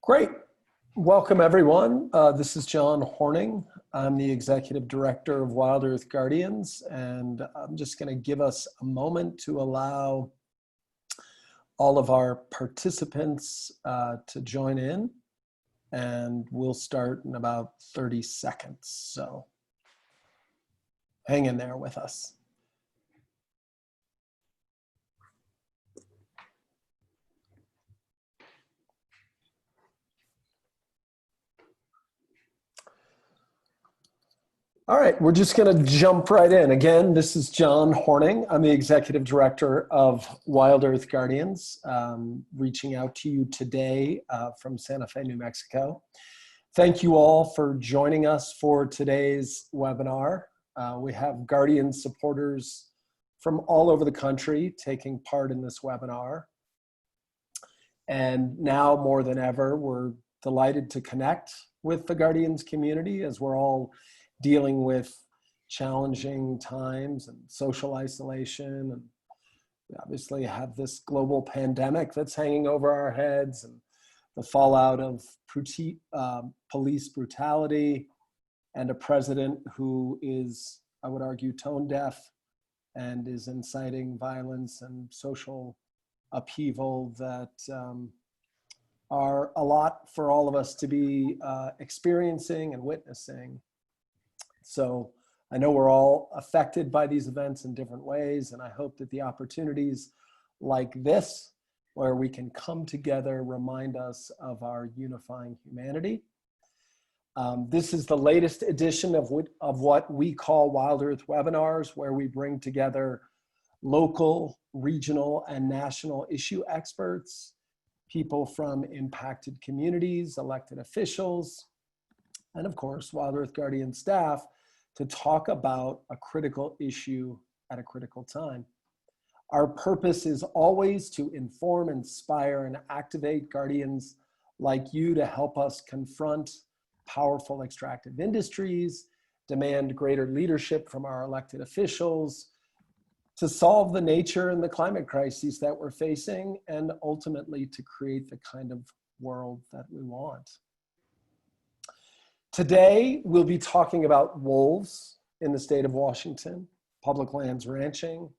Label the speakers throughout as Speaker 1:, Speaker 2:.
Speaker 1: Great. Welcome, everyone. This is John Horning. I'm the Executive Director of WildEarth Guardians, and I'm just going to give us a moment to allow all of our participants to join in, and we'll start in about 30 seconds. So hang in there with us. All right, we're just going to jump right in. Again, this is John Horning. I'm the Executive Director of WildEarth Guardians, reaching out to you today from Santa Fe, New Mexico. Thank you all for joining us for today's webinar. We have Guardian supporters from all over the country taking part in this webinar. And now more than ever, we're delighted to connect with the Guardians community as we're all dealing with challenging times and social isolation. And we obviously have this global pandemic that's hanging over our heads and the fallout of police brutality and a president who is, I would argue, tone deaf and is inciting violence and social upheaval that are a lot for all of us to be experiencing and witnessing. So I know we're all affected by these events in different ways, and I hope that the opportunities like this, where we can come together, remind us of our unifying humanity. This is the latest edition of what we call WildEarth Webinars, where we bring together local, regional, and national issue experts, people from impacted communities, elected officials, and of course, WildEarth Guardian staff to talk about a critical issue at a critical time. Our purpose is always to inform, inspire, and activate Guardians like you to help us confront powerful extractive industries, demand greater leadership from our elected officials, to solve the nature and the climate crises that we're facing, and ultimately to create the kind of world that we want. Today, we'll be talking about wolves in the state of Washington, public lands ranching,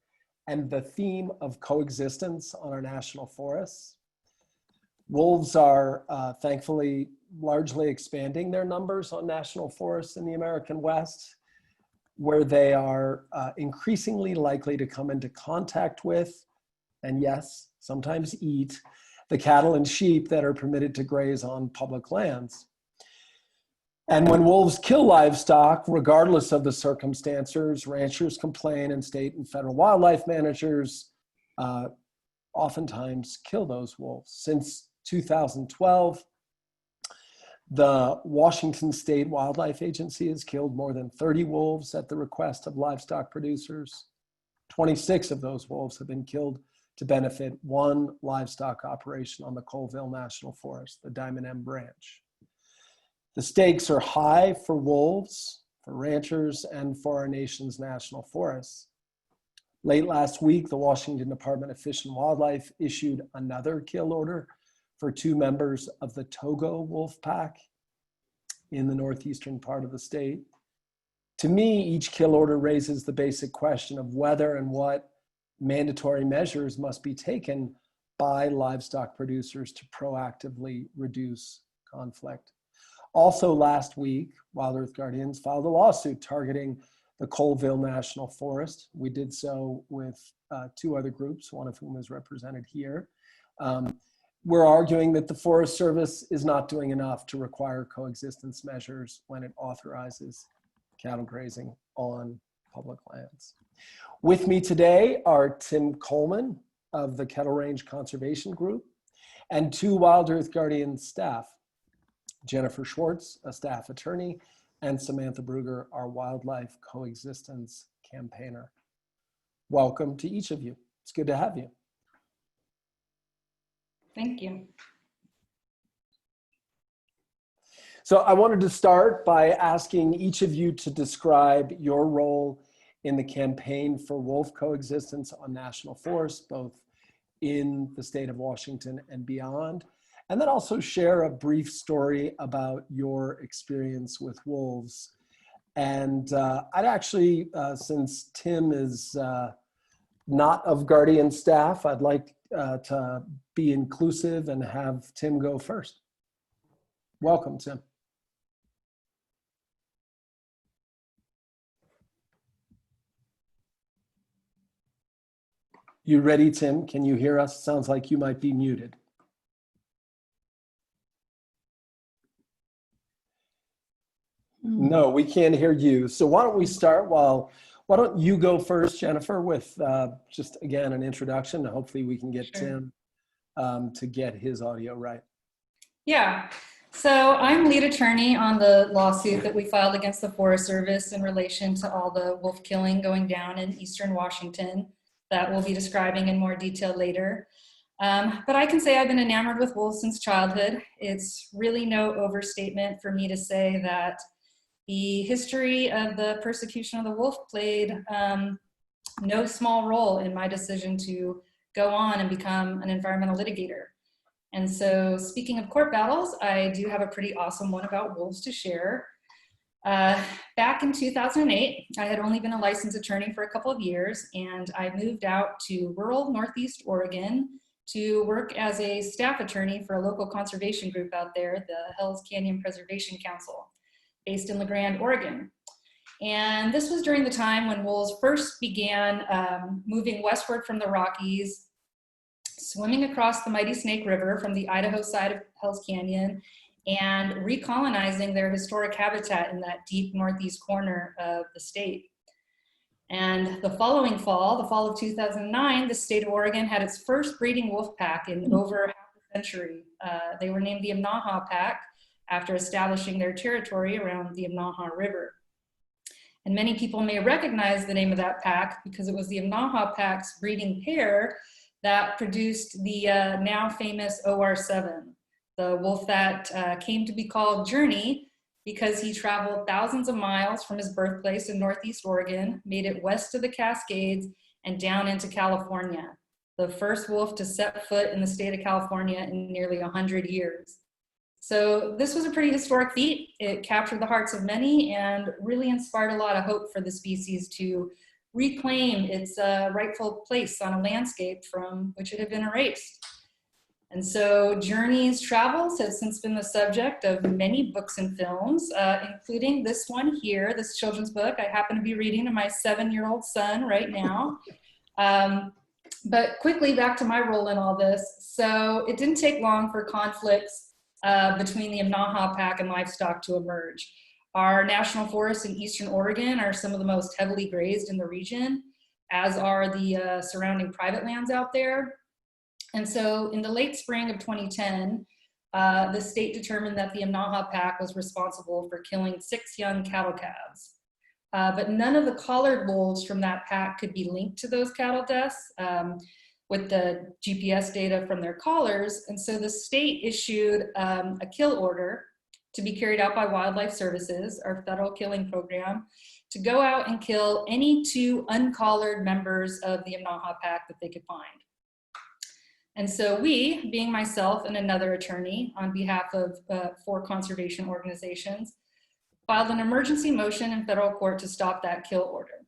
Speaker 1: and the theme of coexistence on our national forests. Wolves are thankfully largely expanding their numbers on national forests in the American West, where they are increasingly likely to come into contact with, and yes, sometimes eat, the cattle and sheep that are permitted to graze on public lands. And when wolves kill livestock, regardless of the circumstances, ranchers complain and state and federal wildlife managers oftentimes kill those wolves. Since 2012, the Washington State Wildlife Agency has killed more than 30 wolves at the request of livestock producers. 26 of those wolves have been killed to benefit one livestock operation on the Colville National Forest, the Diamond M branch. The stakes are high for wolves, for ranchers, and for our nation's national forests. Late last week, the Washington Department of Fish and Wildlife issued another kill order for 2 members of the Togo wolf pack in the northeastern part of the state. To me, each kill order raises the basic question of whether and what mandatory measures must be taken by livestock producers to proactively reduce conflict. Also last week, WildEarth Guardians filed a lawsuit targeting the Colville National Forest. We did so with 2 other groups, one of whom is represented here. We're arguing that the Forest Service is not doing enough to require coexistence measures when it authorizes cattle grazing on public lands. With me today are Tim Coleman of the Kettle Range Conservation Group and 2 WildEarth Guardians staff, Jennifer Schwartz, a staff attorney, and Samantha Bruger, our wildlife coexistence campaigner. Welcome to each of you. It's good to have you.
Speaker 2: Thank you.
Speaker 1: So I wanted to start by asking each of you to describe your role in the campaign for wolf coexistence on national forests, both in the state of Washington and beyond, and then also share a brief story about your experience with wolves. And I'd actually, since Tim is not of Guardian staff, I'd like to be inclusive and have Tim go first. Welcome, Tim. You ready, Tim? Can you hear us? Sounds like you might be muted. No, we can't hear you. So why don't we start why don't you go first, Jennifer, with just, again, an introduction. Hopefully we can get
Speaker 2: Sure.
Speaker 1: Tim to get his audio right.
Speaker 2: Yeah, so I'm lead attorney on the lawsuit that we filed against the Forest Service in relation to all the wolf killing going down in eastern Washington that we'll be describing in more detail later. But I can say I've been enamored with wolves since childhood. It's really no overstatement for me to say that the history of the persecution of the wolf played no small role in my decision to go on and become an environmental litigator. And so, speaking of court battles, I do have a pretty awesome one about wolves to share. Back in 2008, I had only been a licensed attorney for a couple of years, and I moved out to rural Northeast Oregon to work as a staff attorney for a local conservation group out there, the Hells Canyon Preservation Council, based in La Grande, Oregon. And this was during the time when wolves first began moving westward from the Rockies, swimming across the mighty Snake River from the Idaho side of Hells Canyon, and recolonizing their historic habitat in that deep northeast corner of the state. And the following fall, the fall of 2009, the state of Oregon had its first breeding wolf pack in over half a century. They were named the Imnaha Pack after establishing their territory around the Imnaha River. And many people may recognize the name of that pack because it was the Imnaha Pack's breeding pair that produced the now famous OR7, the wolf that came to be called Journey because he traveled thousands of miles from his birthplace in Northeast Oregon, made it west of the Cascades and down into California, the first wolf to set foot in the state of California in nearly 100 years. So this was a pretty historic feat. It captured the hearts of many and really inspired a lot of hope for the species to reclaim its rightful place on a landscape from which it had been erased. And so Journey's travels have since been the subject of many books and films, including this one here, this children's book I happen to be reading to my 7-year-old son right now. But quickly back to my role in all this. So it didn't take long for conflicts between the Imnaha Pack and Livestock to emerge. Our national forests in eastern Oregon are some of the most heavily grazed in the region, as are the surrounding private lands out there. And so in the late spring of 2010, the state determined that the Imnaha Pack was responsible for killing 6 young cattle calves. But none of the collared wolves from that pack could be linked to those cattle deaths with the GPS data from their collars. And so the state issued a kill order to be carried out by Wildlife Services, our federal killing program, to go out and kill any 2 uncollared members of the Imnaha Pack that they could find. And so we, being myself and another attorney on behalf of 4 conservation organizations, filed an emergency motion in federal court to stop that kill order.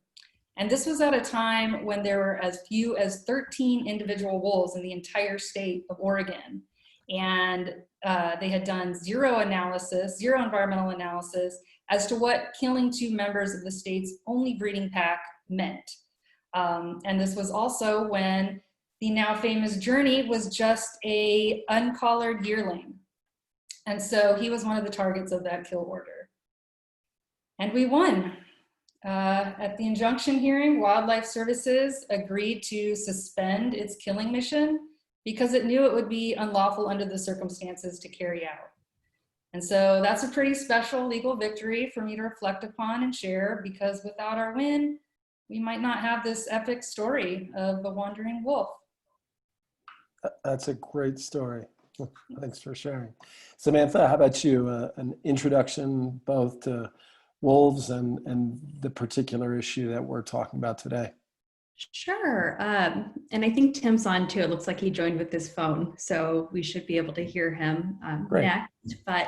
Speaker 2: And this was at a time when there were as few as 13 individual wolves in the entire state of Oregon. And they had done zero environmental analysis as to what killing 2 members of the state's only breeding pack meant. And this was also when the now famous Journey was just a uncollared yearling. And so he was one of the targets of that kill order. And we won. At the injunction hearing, Wildlife Services agreed to suspend its killing mission because it knew it would be unlawful under the circumstances to carry out. And so that's a pretty special legal victory for me to reflect upon and share, because without our win, we might not have this epic story of the wandering wolf.
Speaker 1: That's a great story. Thanks for sharing. Samantha, how about you? An introduction both to wolves and the particular issue that we're talking about today.
Speaker 3: Sure. And I think Tim's on too. It looks like he joined with his phone, so we should be able to hear him
Speaker 1: Great.
Speaker 3: next. But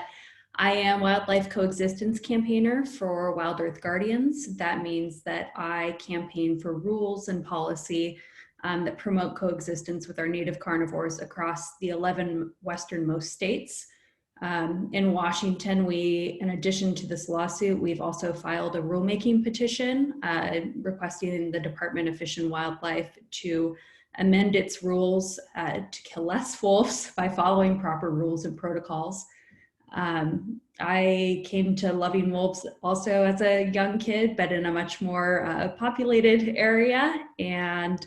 Speaker 3: I am Wildlife Coexistence campaigner for WildEarth Guardians. That means that I campaign for rules and policy that promote coexistence with our native carnivores across the 11 westernmost states. In Washington, in addition to this lawsuit, we've also filed a rulemaking petition requesting the Department of Fish and Wildlife to amend its rules to kill less wolves by following proper rules and protocols. I came to loving wolves also as a young kid, but in a much more populated area, and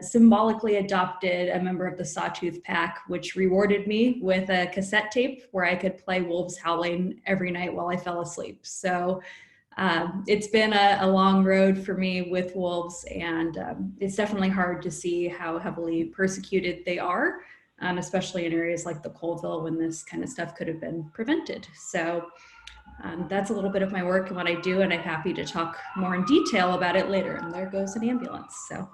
Speaker 3: symbolically adopted a member of the Sawtooth Pack, which rewarded me with a cassette tape where I could play wolves howling every night while I fell asleep. So it's been a long road for me with wolves, and it's definitely hard to see how heavily persecuted they are, especially in areas like the Colville when this kind of stuff could have been prevented. So that's a little bit of my work and what I do, and I'm happy to talk more in detail about it later. And there goes an ambulance. So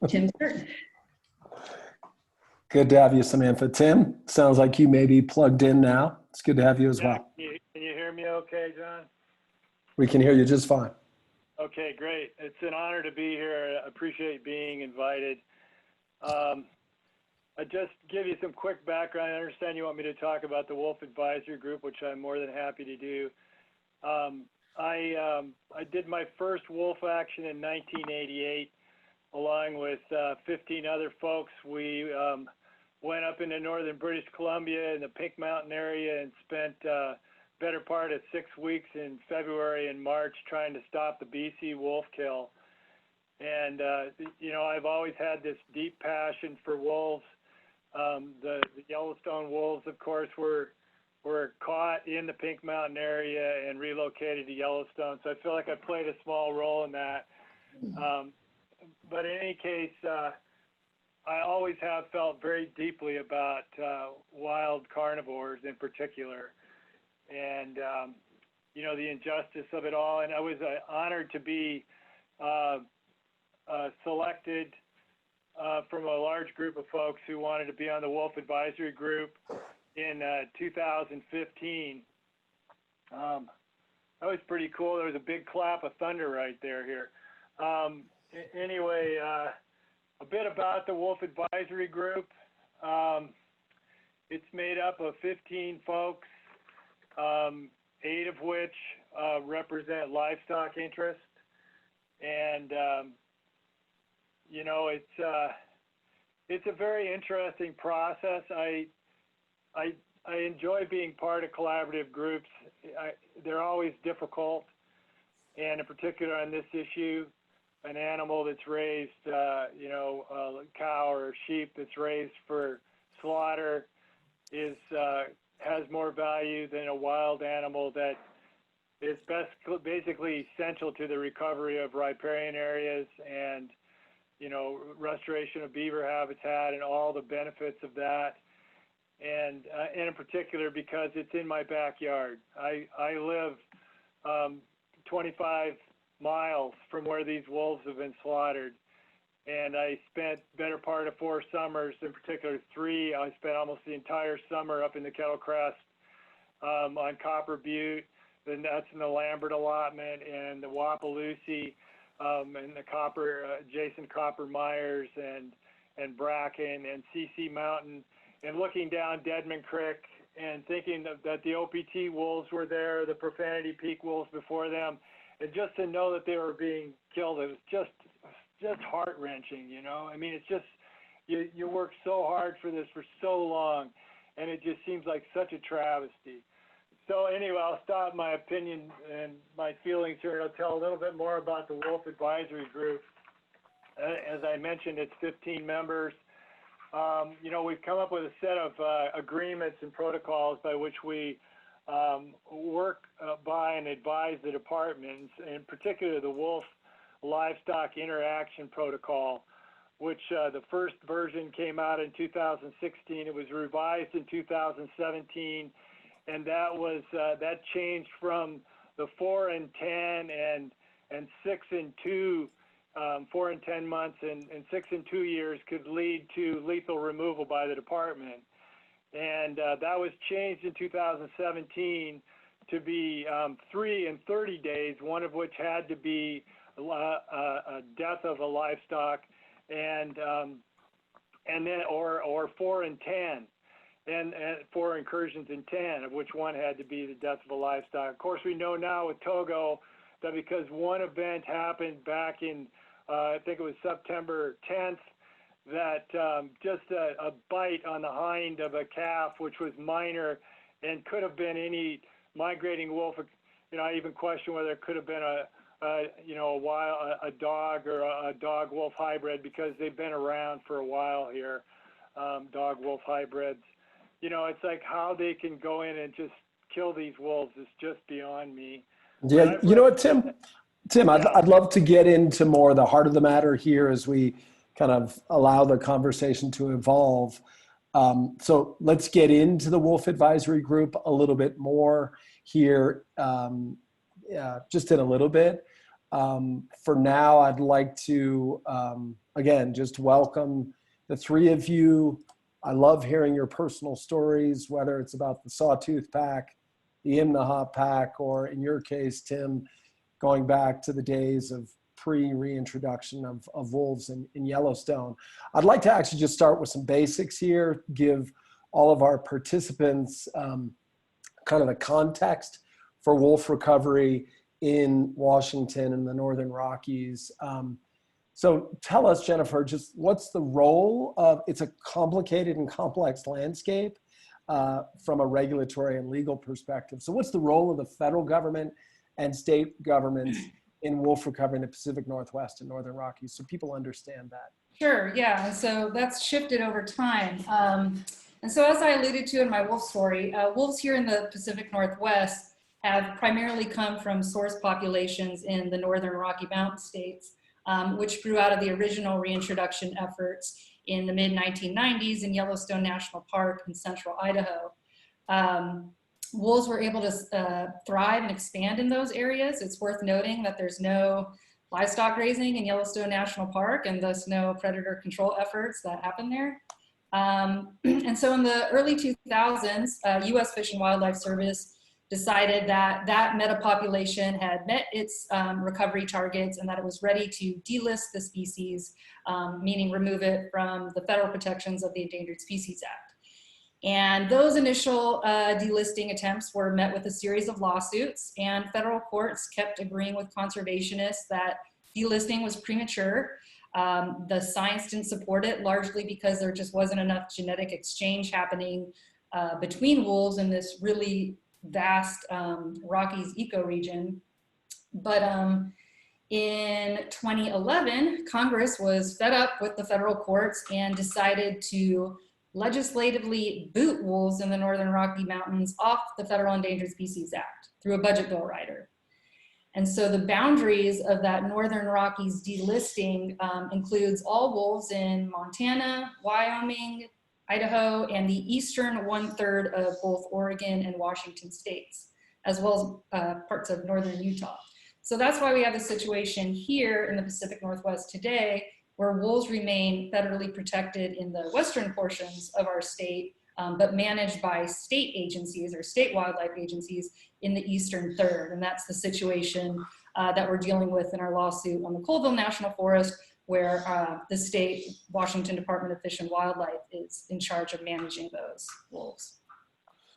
Speaker 3: Tim's turn.
Speaker 1: Good to have you, Samantha. Tim, sounds like you may be plugged in now. It's good to have you as well.
Speaker 4: Can you hear me okay, John?
Speaker 1: We can hear you just fine.
Speaker 4: Okay, great. It's an honor to be here. I appreciate being invited. I just give you some quick background. I understand you want me to talk about the Wolf Advisory Group, which I'm more than happy to do. I did my first wolf action in 1988, along with 15 other folks. We went up into northern British Columbia in the Pink Mountain area and spent better part of 6 weeks in February and March trying to stop the BC wolf kill. And, you know, I've always had this deep passion for wolves. The Yellowstone wolves, of course, were caught in the Pink Mountain area and relocated to Yellowstone. So I feel like I played a small role in that. But in any case, I always have felt very deeply about wild carnivores in particular, and you know, the injustice of it all. And I was honored to be selected from a large group of folks who wanted to be on the Wolf Advisory Group in 2015. That was pretty cool. There was a big clap of thunder right there here. Anyway, a bit about the Wolf Advisory Group. It's made up of 15 folks, 8 of which represent livestock interests. And, you know, it's a very interesting process. I enjoy being part of collaborative groups. They're always difficult, and in particular on this issue, an animal that's raised, you know, a cow or sheep that's raised for slaughter has more value than a wild animal that is basically essential to the recovery of riparian areas and, you know, restoration of beaver habitat and all the benefits of that. And in particular, because it's in my backyard. I live 25 miles from where these wolves have been slaughtered. And I spent better part of 4 summers, in particular 3. I spent almost the entire summer up in the Kettle Crest on Copper Butte, then that's in the Lambert allotment and the Wapaloosie and the Jason Copper Myers and Bracken and CC Mountain, and looking down Deadman Creek and thinking that the OPT wolves were there, the Profanity Peak wolves before them, and just to know that they were being killed, it was just heart-wrenching, you know? I mean, it's just, you work so hard for this for so long, and it just seems like such a travesty. So anyway, I'll stop my opinion and my feelings here, and I'll tell a little bit more about the Wolf Advisory Group. As I mentioned, it's 15 members. You know, we've come up with a set of agreements and protocols by which we work by and advise the departments, in particular the Wolf Livestock Interaction Protocol, which the first version came out in 2016. It was revised in 2017, and that changed from the 4 and 10 and 6 and 2 4 and 10 months, and 6 and 2 years could lead to lethal removal by the department. And that was changed in 2017 to be 3 and 30 days, one of which had to be a death of a livestock, and then or 4 and 10. And 4 incursions in 10, of which one had to be the death of a livestock. Of course, we know now with Togo that because one event happened back in, I think it was September 10th, that just a bite on the hind of a calf, which was minor and could have been any migrating wolf. You know, I even question whether it could have been a dog or a dog-wolf hybrid, because they've been around for a while here, dog-wolf hybrids. You know, it's like how they can go in and just kill these wolves is just beyond me.
Speaker 1: Yeah, you know what, Tim, I'd love to get into more the heart of the matter here as we kind of allow the conversation to evolve. So let's get into the Wolf Advisory Group a little bit more here, just in a little bit. For now, I'd like to, again, just welcome the three of you. I love hearing your personal stories, whether it's about the Sawtooth Pack, the Imnaha Pack, or in your case, Tim, going back to the days of pre-reintroduction of wolves in Yellowstone. I'd like to actually just start with some basics here, give all of our participants kind of the context for wolf recovery in Washington and the Northern Rockies. So tell us, Jennifer, just what's the role of, it's a complicated and complex landscape from a regulatory and legal perspective. So what's the role of the federal government and state governments in wolf recovery in the Pacific Northwest and Northern Rockies, so people understand that?
Speaker 2: Sure, yeah, and so that's shifted over time. And so as I alluded to in my wolf story, wolves here in the Pacific Northwest have primarily come from source populations in the Northern Rocky Mountain states, which grew out of the original reintroduction efforts in the mid-1990s in Yellowstone National Park in central Idaho. Wolves were able to thrive and expand in those areas. It's worth noting that there's no livestock grazing in Yellowstone National Park, and thus no predator control efforts that happen there. And so in the early 2000s, U.S. Fish and Wildlife Service decided that that metapopulation had met its recovery targets and that it was ready to delist the species, meaning remove it from the federal protections of the Endangered Species Act. And those initial delisting attempts were met with a series of lawsuits, and federal courts kept agreeing with conservationists that delisting was premature. The science didn't support it, largely because there just wasn't enough genetic exchange happening between wolves in this really vast Rockies ecoregion. But in 2011, Congress was fed up with the federal courts and decided to legislatively boot wolves in the Northern Rocky Mountains off the Federal Endangered Species Act through a budget bill rider. And so the boundaries of that Northern Rockies delisting includes all wolves in Montana, Wyoming, Idaho, and the eastern 1/3 of both Oregon and Washington states, as well as parts of northern Utah. So that's why we have the situation here in the Pacific Northwest today, where wolves remain federally protected in the western portions of our state, but managed by state agencies or state wildlife agencies in the eastern third. And that's the situation that we're dealing with in our lawsuit on the Colville National Forest, where the state Washington Department of Fish and Wildlife is in charge of managing those wolves.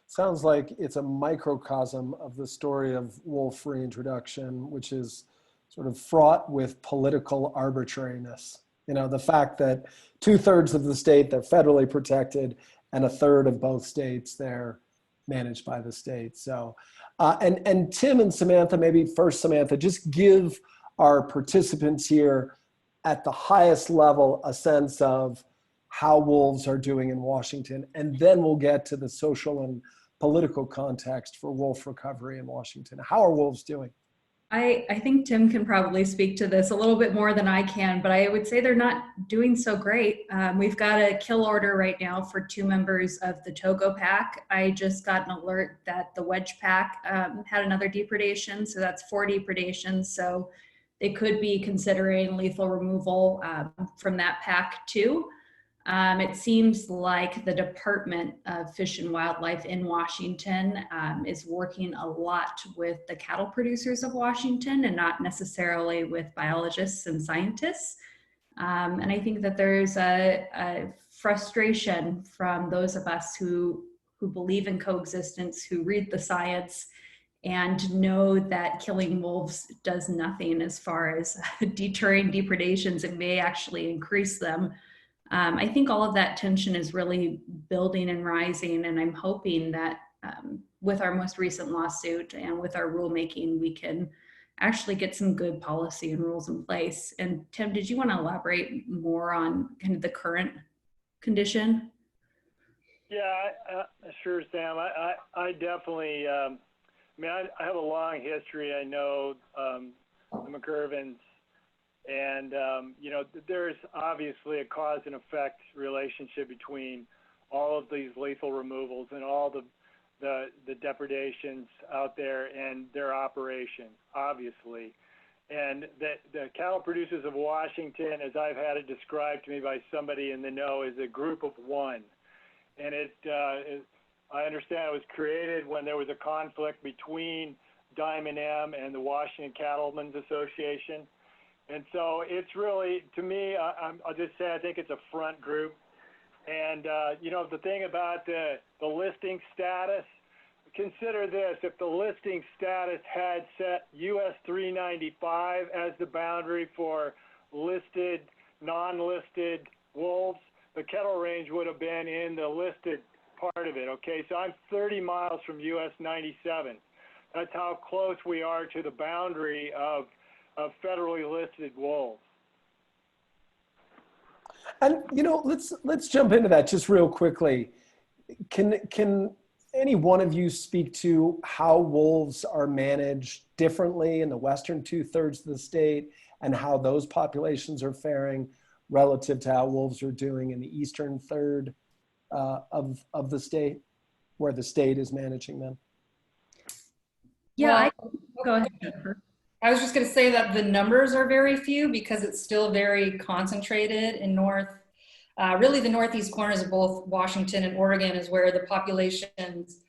Speaker 1: Sounds like it's a microcosm of the story of wolf reintroduction, which is sort of fraught with political arbitrariness. You know, the fact that 2/3 of the state, they're federally protected, and 1/3 of both states, they're managed by the state. So, and Tim and Samantha, maybe first Samantha, just give our participants here at the highest level a sense of how wolves are doing in Washington, and then we'll get to the social and political context for wolf recovery in Washington. How are wolves doing?
Speaker 3: I think Tim can probably speak to this a little bit more than I can, but I would say they're not doing so great. We've got a kill order right now for 2 members of the Togo pack. I just got an alert that the Wedge pack had another depredation, so that's 4 depredations. So they could be considering lethal removal from that pack too. It seems like the Department of Fish and Wildlife in Washington is working a lot with the cattle producers of Washington and not necessarily with biologists and scientists. And I think that there's a frustration from those of us who believe in coexistence, who read the science, and know that killing wolves does nothing as far as deterring depredations. It may actually increase them. I think all of that tension is really building and rising, and I'm hoping that with our most recent lawsuit and with our rulemaking, we can actually get some good policy and rules in place. And Tim, did you want to elaborate more on kind of the current condition?
Speaker 4: Yeah, sure, Sam. I definitely, I have a long history. I know the McGurvins, and, there's obviously a cause and effect relationship between all of these lethal removals and all the depredations out there and their operation, obviously. And the cattle producers of Washington, as I've had it described to me by somebody in the know, is a group of one. And I understand it was created when there was a conflict between Diamond M and the Washington Cattlemen's Association. And so it's really, to me, I'll just say I think it's a front group. And, the thing about the listing status, consider this: if the listing status had set US 395 as the boundary for listed, non-listed wolves, the kettle range would have been in the listed part of it, okay? So I'm 30 miles from US 97. That's how close we are to the boundary of federally listed wolves.
Speaker 1: And let's jump into that just real quickly. Can any one of you speak to how wolves are managed differently in the western 2/3 of the state and how those populations are faring relative to how wolves are doing in the eastern third of the state, where the state is managing them?
Speaker 3: Yeah, go ahead, Jennifer.
Speaker 2: I was just going to say that the numbers are very few because it's still very concentrated in really the northeast corners of both Washington and Oregon is where the populations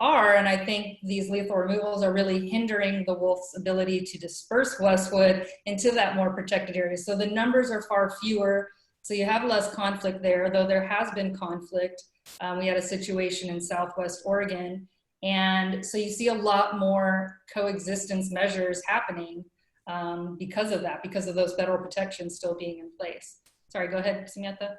Speaker 2: are. And I think these lethal removals are really hindering the wolf's ability to disperse westward into that more protected area. So the numbers are far fewer. So you have less conflict there, though there has been conflict. We had a situation in Southwest Oregon. And so you see a lot more coexistence measures happening because of that, because of those federal protections still being in place. Sorry, go ahead, Samantha.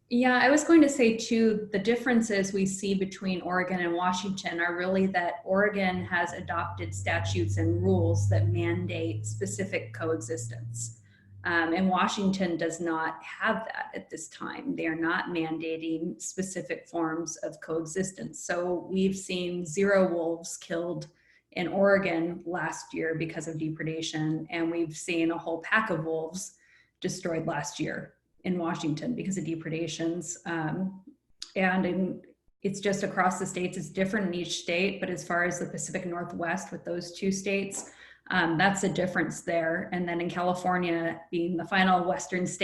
Speaker 3: Yeah, I was going to say too, the differences we see between Oregon and Washington are really that Oregon has adopted statutes and rules that mandate specific coexistence. And Washington does not have that at this time. They are not mandating specific forms of coexistence. So we've seen 0 wolves killed in Oregon last year because of depredation, and we've seen a whole pack of wolves destroyed last year in Washington because of depredations. It's just across the states. It's different in each state, but as far as the Pacific Northwest with those 2 states, that's a difference there. And then in California, being the final westernmost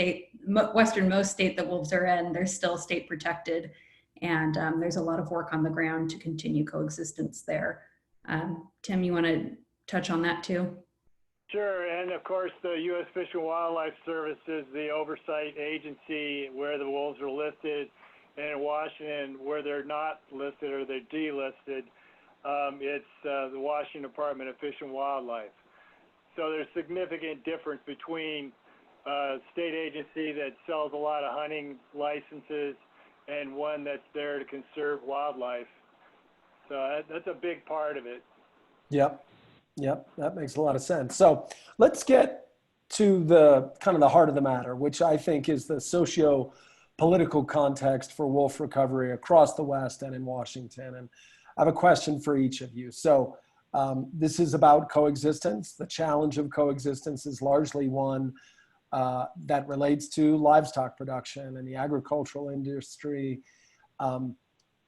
Speaker 3: state that wolves are in, they're still state protected. And there's a lot of work on the ground to continue coexistence there. Tim, you want to touch on that too?
Speaker 4: Sure, and of course the U.S. Fish and Wildlife Service is the oversight agency where the wolves are listed, and in Washington where they're not listed or they're delisted, it's the Washington Department of Fish and Wildlife. So there's significant difference between a state agency that sells a lot of hunting licenses and one that's there to conserve wildlife. So that's a big part of it.
Speaker 1: Yep, that makes a lot of sense. So let's get to the kind of the heart of the matter, which I think is the socio-political context for wolf recovery across the West and in Washington. And I have a question for each of you. So this is about coexistence. The challenge of coexistence is largely one that relates to livestock production and the agricultural industry.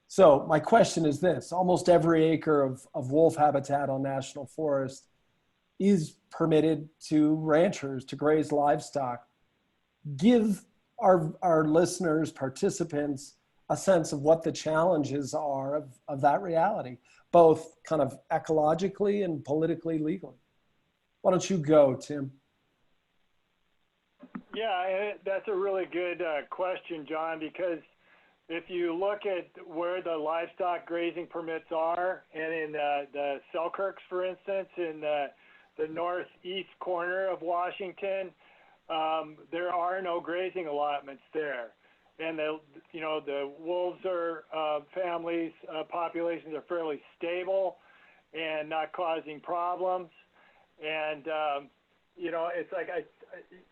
Speaker 1: So my question is this: almost every acre of wolf habitat on national forest is permitted to ranchers to graze livestock. Give our listeners, participants, a sense of what the challenges are of that reality, both kind of ecologically and politically legally. Why don't you go, Tim?
Speaker 4: Yeah, that's a really good question, John, because if you look at where the livestock grazing permits are, and in the Selkirks, for instance, in the northeast corner of Washington, there are no grazing allotments there. And the wolves are families, populations are fairly stable and not causing problems. And, it's like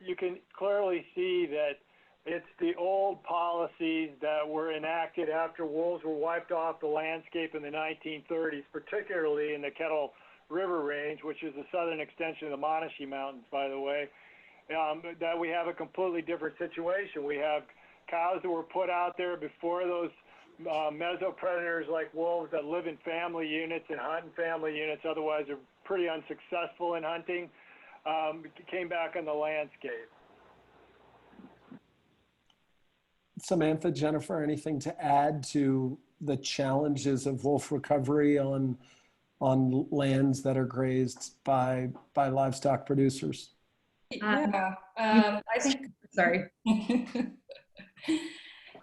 Speaker 4: you can clearly see that it's the old policies that were enacted after wolves were wiped off the landscape in the 1930s, particularly in the Kettle River Range, which is the southern extension of the Monashee Mountains, by the way, that we have a completely different situation. We have cows that were put out there before those mesopredators like wolves that live in family units and hunt in family units, otherwise are pretty unsuccessful in hunting, came back on the landscape.
Speaker 1: Samantha, Jennifer, anything to add to the challenges of wolf recovery on lands that are grazed by livestock producers?
Speaker 2: Yeah, I think,
Speaker 3: Sorry.
Speaker 2: I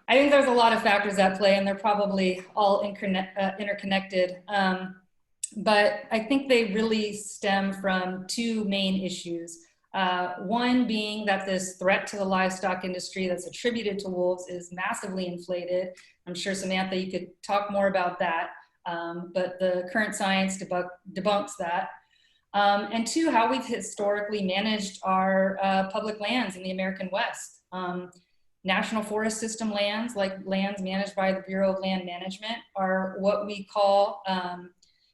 Speaker 2: think there's a lot of factors at play, and they're probably all interconnected. But I think they really stem from two main issues. One being that this threat to the livestock industry that's attributed to wolves is massively inflated. I'm sure, Samantha, you could talk more about that, but the current science debunks that. And two, how we've historically managed our public lands in the American West. National Forest System lands, like lands managed by the Bureau of Land Management, are what we call,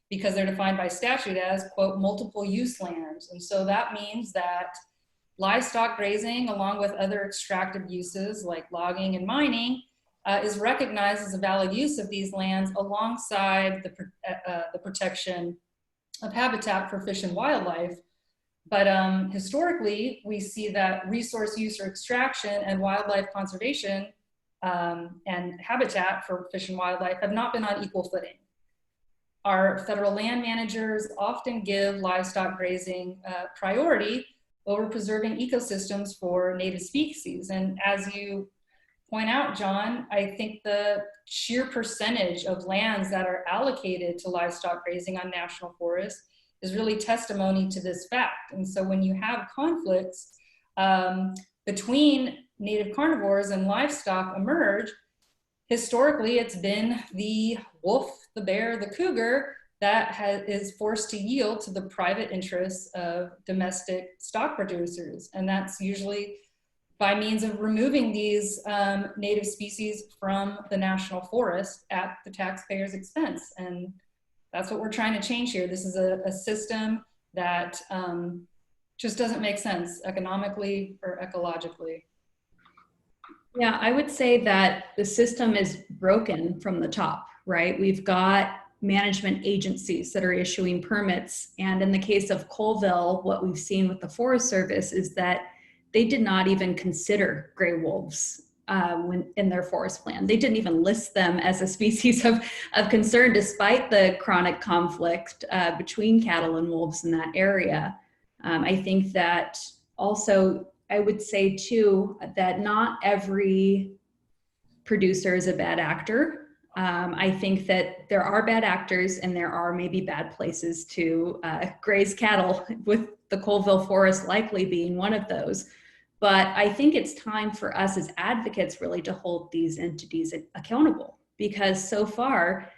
Speaker 2: because they're defined by statute as, quote, multiple use lands. And so that means that livestock grazing, along with other extractive uses like logging and mining, is recognized as a valid use of these lands alongside the protection of habitat for fish and wildlife. But historically, we see that resource use or extraction and wildlife conservation and habitat for fish and wildlife have not been on equal footing. Our federal land managers often give livestock grazing priority over preserving ecosystems for native species. And as you point out, John, I think the sheer percentage of lands that are allocated to livestock grazing on national forests is really testimony to this fact. And so when you have conflicts between native carnivores and livestock emerge, historically it's been the wolf, the bear, the cougar that is forced to yield to the private interests of domestic stock producers. And that's usually by means of removing these native species from the national forest at the taxpayer's expense. And that's what we're trying to change here. This is a system that just doesn't make sense economically or ecologically.
Speaker 3: Yeah, I would say that the system is broken from the top, right? We've got management agencies that are issuing permits. And in the case of Colville, what we've seen with the Forest Service is that they did not even consider gray wolves when in their forest plan. They didn't even list them as a species of concern, despite the chronic conflict between cattle and wolves in that area. I think that also, I would say too, that not every producer is a bad actor. I think that there are bad actors and there are maybe bad places to graze cattle, with the Colville Forest likely being one of those. But I think it's time for us as advocates really to hold these entities accountable, because so far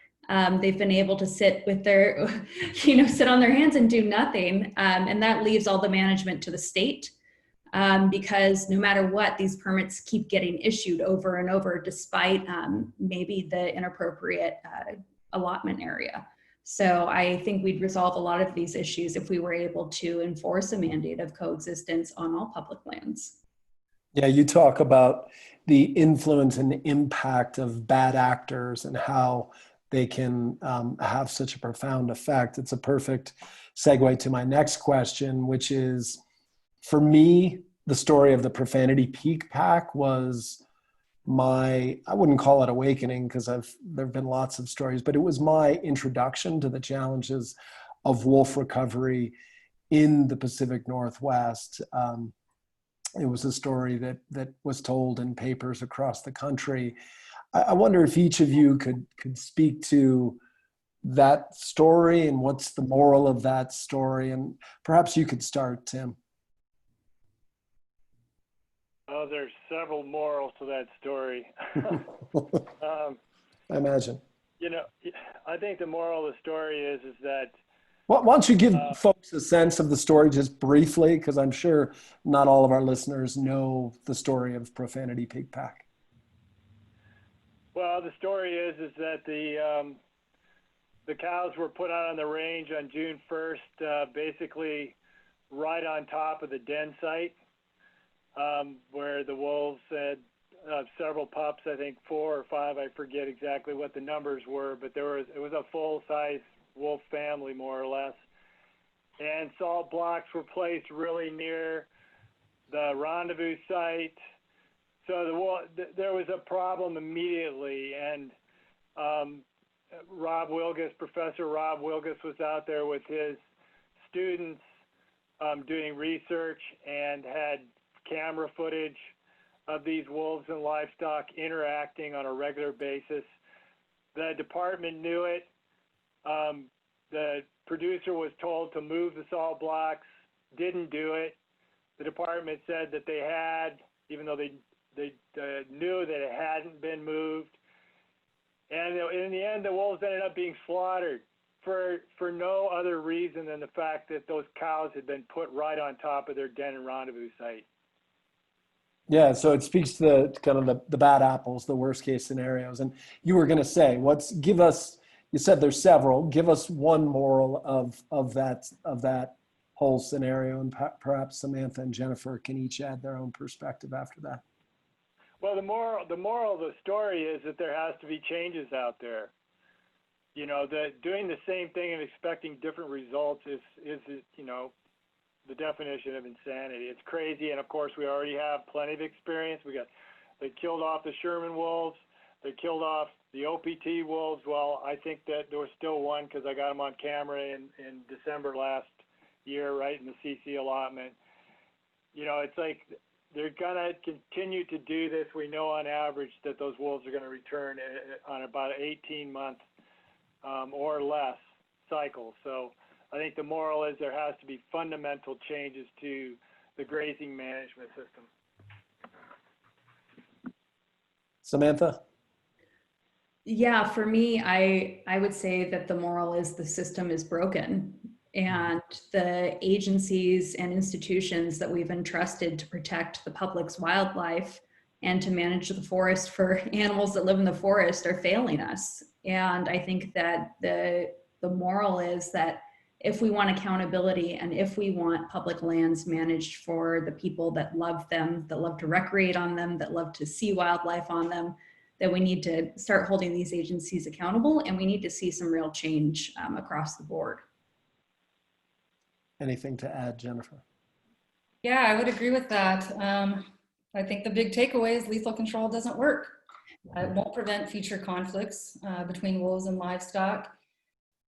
Speaker 3: they've been able to sit with their, sit on their hands and do nothing. And that leaves all the management to the state, because no matter what, these permits keep getting issued over and over, despite maybe the inappropriate allotment area. So I think we'd resolve a lot of these issues if we were able to enforce a mandate of coexistence on all public lands.
Speaker 1: Yeah, you talk about the influence and impact of bad actors and how they can have such a profound effect. It's a perfect segue to my next question, which is, for me, the story of the Profanity Peak Pack was I wouldn't call it awakening, because there've been lots of stories, but it was my introduction to the challenges of wolf recovery in the Pacific Northwest. It was a story that was told in papers across the country. I wonder if each of you could speak to that story and what's the moral of that story, and perhaps you could start, Tim.
Speaker 4: Oh, there's several morals to that story.
Speaker 1: I imagine.
Speaker 4: You know, I think the moral of the story is that.
Speaker 1: Well, why don't you give folks a sense of the story just briefly, because I'm sure not all of our listeners know the story of Profanity Peak Pack.
Speaker 4: Well, the story is that the cows were put out on the range on June 1st, basically right on top of the den site, where the wolves had several pups, I think 4 or 5, I forget exactly what the numbers were, but it was a full-size wolf family, more or less. And salt blocks were placed really near the rendezvous site. So there was a problem immediately, and Professor Rob Wilgus was out there with his students doing research and had camera footage of these wolves and livestock interacting on a regular basis. The department knew it. The producer was told to move the salt blocks, didn't do it. The department said that they had, even though they knew that it hadn't been moved. And in the end, the wolves ended up being slaughtered for no other reason than the fact that those cows had been put right on top of their den and rendezvous site.
Speaker 1: Yeah, so it speaks to the kind of the bad apples, the worst case scenarios. And you were going to say, you said there's several. Give us one moral of that whole scenario, and perhaps Samantha and Jennifer can each add their own perspective after that.
Speaker 4: Well, the moral of the story is that there has to be changes out there. You know, that doing the same thing and expecting different results is you know, the definition of insanity. It's crazy, and of course we already have plenty of experience. They killed off the Sherman wolves. They killed off the OPT wolves. Well, I think that there was still one, because I got them on camera in December last year, right in the CC allotment. You know, it's like they're going to continue to do this. We know on average that those wolves are going to return on about an 18-month or less cycle. So I think the moral is there has to be fundamental changes to the grazing management system.
Speaker 1: Samantha?
Speaker 3: Yeah, for me, I would say that the moral is the system is broken, and the agencies and institutions that we've entrusted to protect the public's wildlife and to manage the forest for animals that live in the forest are failing us. And I think that the moral is that if we want accountability and if we want public lands managed for the people that love them, that love to recreate on them, that love to see wildlife on them, that we need to start holding these agencies accountable, and we need to see some real change across the board.
Speaker 1: Anything to add, Jennifer?
Speaker 2: Yeah, I would agree with that. I think the big takeaway is lethal control doesn't work. It won't prevent future conflicts between wolves and livestock,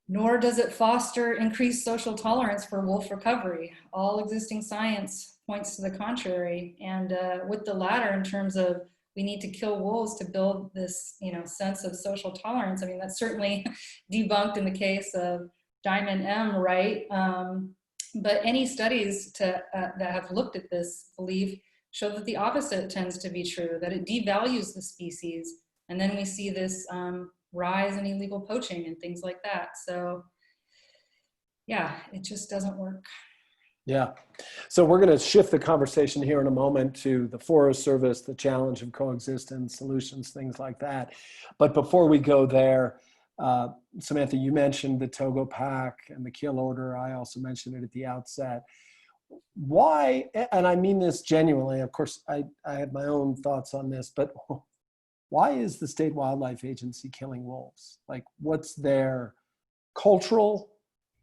Speaker 2: nor does it foster increased social tolerance for wolf recovery. All existing science points to the contrary. And with the latter, in terms of we need to kill wolves to build this, sense of social tolerance. I mean, that's certainly debunked in the case of Diamond M, right? But any studies that have looked at this belief show that the opposite tends to be true, that it devalues the species. And then we see this rise in illegal poaching and things like that. So yeah, it just doesn't work.
Speaker 1: Yeah. So we're going to shift the conversation here in a moment to the Forest Service, the challenge of coexistence, solutions, things like that. But before we go there, Samantha, you mentioned the Togo pack and the kill order. I also mentioned it at the outset. Why, and I mean this genuinely, of course, I have my own thoughts on this, but why is the state wildlife agency killing wolves? Like, what's their cultural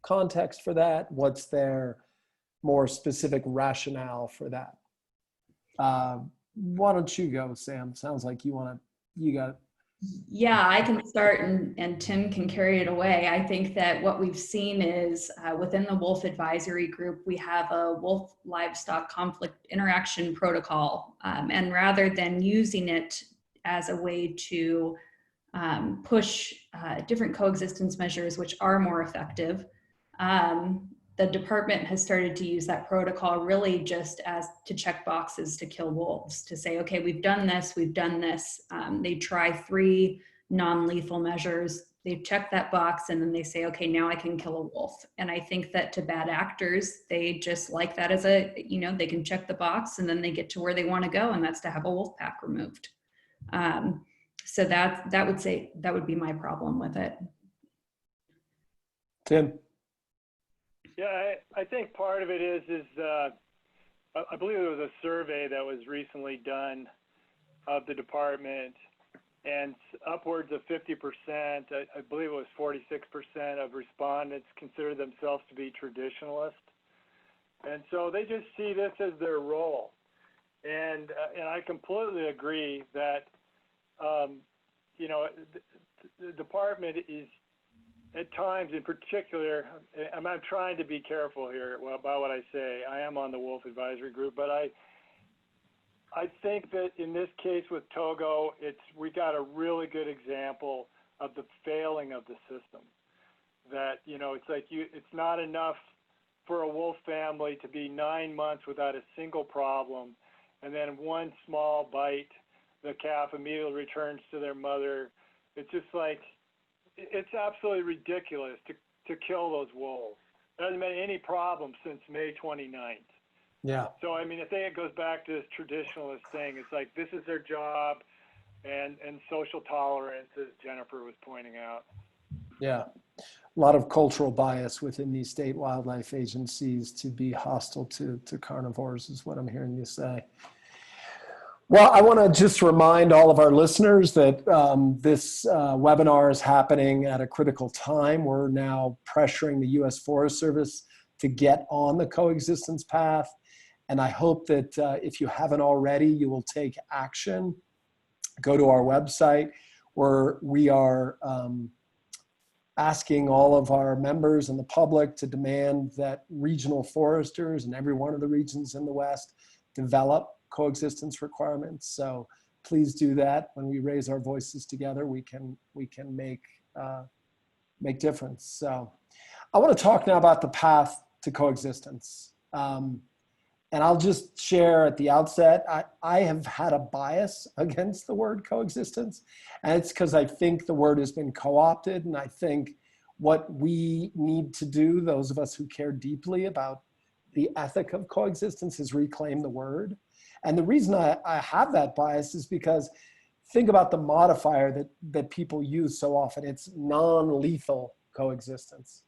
Speaker 1: context for that? What's their more specific rationale for that? Why don't you go, Sam? Sounds like you got it.
Speaker 3: Yeah, I can start and Tim can carry it away. I think that what we've seen is within the Wolf Advisory Group, we have a wolf livestock conflict interaction protocol. And rather than using it as a way to push different coexistence measures, which are more effective, the department has started to use that protocol really just as to check boxes to kill wolves, to say, okay, we've done this, we've done this. They try 3 non-lethal measures, they check that box, and then they say, okay, now I can kill a wolf. And I think that to bad actors, they just like that as a, you know, they can check the box and then they get to where they want to go, and that's to have a wolf pack removed. So that would be my problem with it.
Speaker 1: Tim?
Speaker 4: Yeah, I think part of it is I believe there was a survey that was recently done of the department, and upwards of 50%, I believe it was 46% of respondents consider themselves to be traditionalist. And so they just see this as their role. And I completely agree that, you know, the department is, at times in particular, I'm trying to be careful here about what I say. I am on the Wolf Advisory Group, but I think that in this case with Togo, we got a really good example of the failing of the system. That, you know, it's like it's not enough for a wolf family to be 9 months without a single problem, and then one small bite, the calf immediately returns to their mother. It's just like, it's absolutely ridiculous to kill those wolves. There hasn't been any problem since May 29th.
Speaker 1: Yeah.
Speaker 4: So, I mean, I think it goes back to this traditionalist thing. It's like, this is their job, and social tolerance, as Jennifer was pointing out.
Speaker 1: Yeah. A lot of cultural bias within these state wildlife agencies to be hostile to carnivores is what I'm hearing you say. Well, I want to just remind all of our listeners that this webinar is happening at a critical time. We're now pressuring the U.S. Forest Service to get on the coexistence path. And I hope that if you haven't already, you will take action. Go to our website where we are asking all of our members and the public to demand that regional foresters in every one of the regions in the West develop coexistence requirements. So please do that. When we raise our voices together, we can make difference. So I want to talk now about the path to coexistence. And I'll just share at the outset, I have had a bias against the word coexistence, and it's because I think the word has been co-opted, and I think what we need to do, those of us who care deeply about the ethic of coexistence, is reclaim the word. And the reason I have that bias is because think about the modifier that people use so often. It's non-lethal coexistence.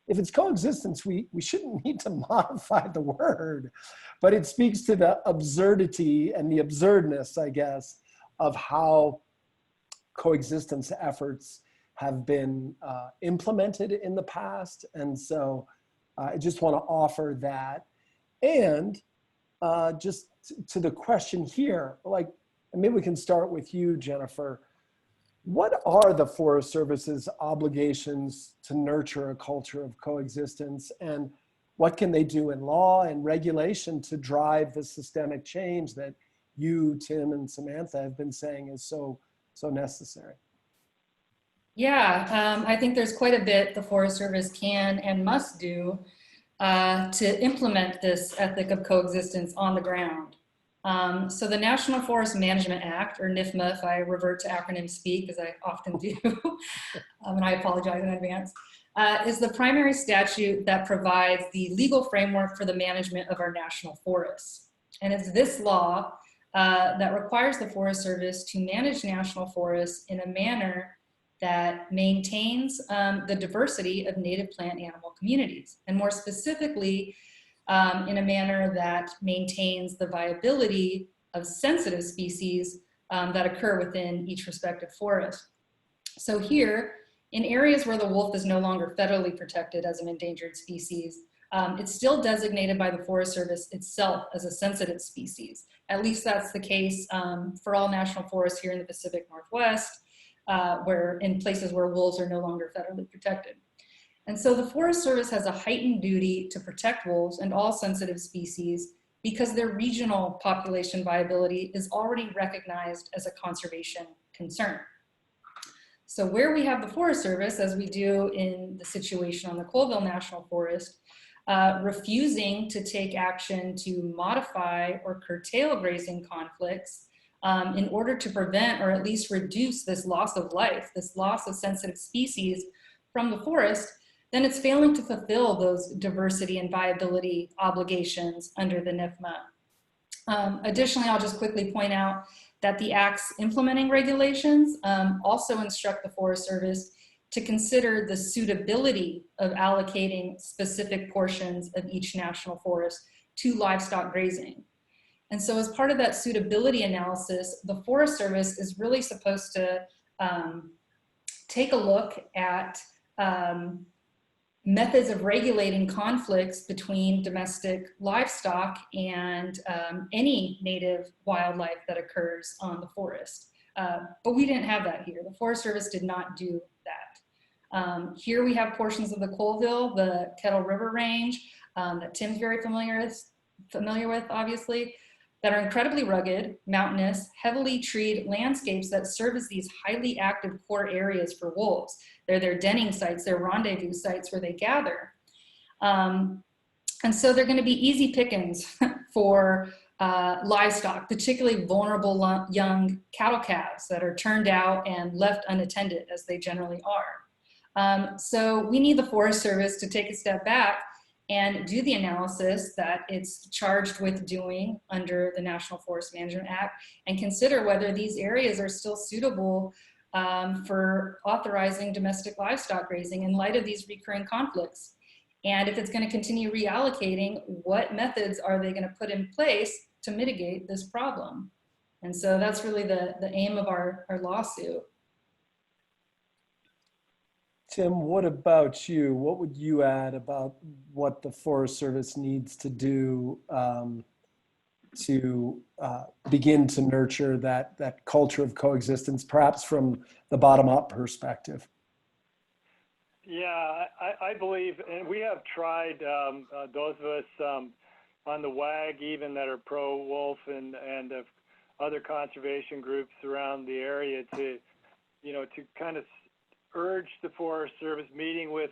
Speaker 1: If it's coexistence, we shouldn't need to modify the word, but it speaks to the absurdity and the absurdness, I guess, of how coexistence efforts have been implemented in the past. And so I just want to offer that. And just to the question here, like, and maybe we can start with you, Jennifer. What are the Forest Service's obligations to nurture a culture of coexistence, and what can they do in law and regulation to drive the systemic change that you, Tim, and Samantha have been saying is so necessary?
Speaker 2: Yeah, I think there's quite a bit the Forest Service can and must do to implement this ethic of coexistence on the ground. So the National Forest Management Act, or NIFMA, if I revert to acronym speak, as I often do, and I apologize in advance, is the primary statute that provides the legal framework for the management of our national forests. And it's this law that requires the Forest Service to manage national forests in a manner that maintains the diversity of native plant animal communities, and more specifically, in a manner that maintains the viability of sensitive species that occur within each respective forest. So here, in areas where the wolf is no longer federally protected as an endangered species, it's still designated by the Forest Service itself as a sensitive species. At least that's the case for all national forests here in the Pacific Northwest, where in places where wolves are no longer federally protected. And so the Forest Service has a heightened duty to protect wolves and all sensitive species because their regional population viability is already recognized as a conservation concern. So where we have the Forest Service, as we do in the situation on the Colville National Forest, refusing to take action to modify or curtail grazing conflicts in order to prevent or at least reduce this loss of life, this loss of sensitive species from the forest, then it's failing to fulfill those diversity and viability obligations under the NIFMA. Additionally, I'll just quickly point out that the Act's implementing regulations also instruct the Forest Service to consider the suitability of allocating specific portions of each national forest to livestock grazing. And so as part of that suitability analysis, the Forest Service is really supposed to take a look at methods of regulating conflicts between domestic livestock and any native wildlife that occurs on the forest. But we didn't have that here. The Forest Service did not do that. Here we have portions of the Colville, the Kettle River Range, that Tim's very familiar with, obviously, that are incredibly rugged, mountainous, heavily treed landscapes that serve as these highly active core areas for wolves. They're their denning sites, their rendezvous sites where they gather. And so they're gonna be easy pickings for livestock, particularly vulnerable young cattle calves that are turned out and left unattended, as they generally are. So we need the Forest Service to take a step back and do the analysis that it's charged with doing under the National Forest Management Act and consider whether these areas are still suitable for authorizing domestic livestock grazing in light of these recurring conflicts. And if it's going to continue reallocating, what methods are they going to put in place to mitigate this problem? And so that's really the aim of our lawsuit.
Speaker 1: Tim, what about you? What would you add about what the Forest Service needs to do to begin to nurture that culture of coexistence, perhaps from the bottom-up perspective?
Speaker 4: Yeah, I believe, and we have tried, those of us on the WAG even that are pro-wolf and other conservation groups around the area to kind of urge the Forest Service, meeting with